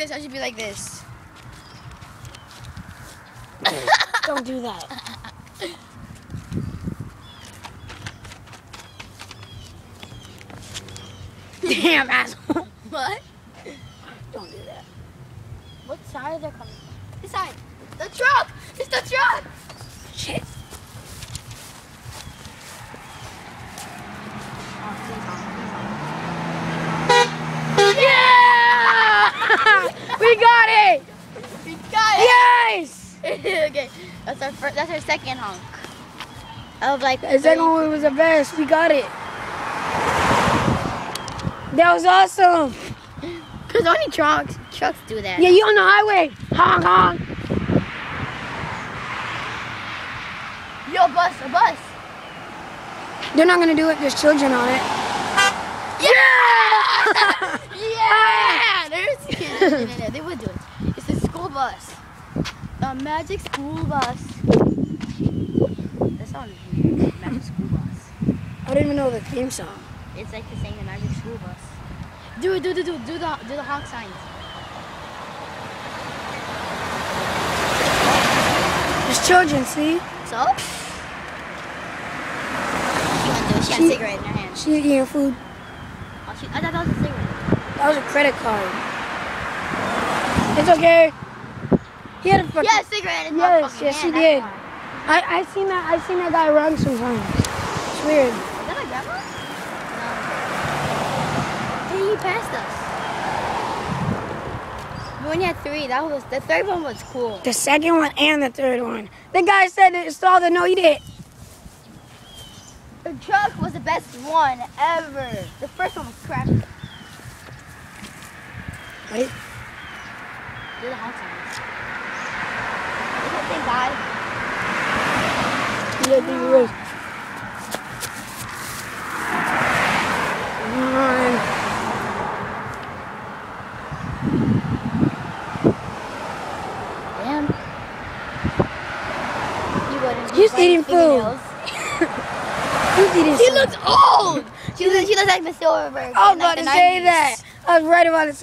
this. I should be like this. Don't do that. Damn, asshole. What? Don't do that. What side are they coming from? This side. The truck! It's the truck! Shit. Yeah! We got it! We got it! Yes! Okay, that's our second honk. Of like The second one was the best. We got it. That was awesome. Because only trucks do that. Yeah, you on the highway. Honk, honk. Yo, a bus. They're not going to do it. There's children on it. Yeah! Yeah! There's kids in there. They would do it. It's a school bus. A magic school bus. That song is magic school bus. I don't even know the theme song. It's like the saying the magic school bus. Do the honk signs. There's children, see? So? She had a cigarette in her hand. She eating food. Oh, I thought that was a cigarette. That was a credit card. It's okay. He had a fucking... Yeah, a cigarette in his Yes, fucking yes, hand. he did. I seen that guy run sometimes. It's weird. Is that my grandma? No. Hey, he passed us. We only had 3. The third one was cool. The second one and the third one. The guy said it stalled it. No, he did. The truck was the best one ever. The first one was crap. Wait. Do the honk signs. Is that thing guy? Yeah, I think it was. Come on. Damn. He's eating food. Who's eating She food? looks old. She looks like Miss Silverberg. I was about to say that. I was right about to say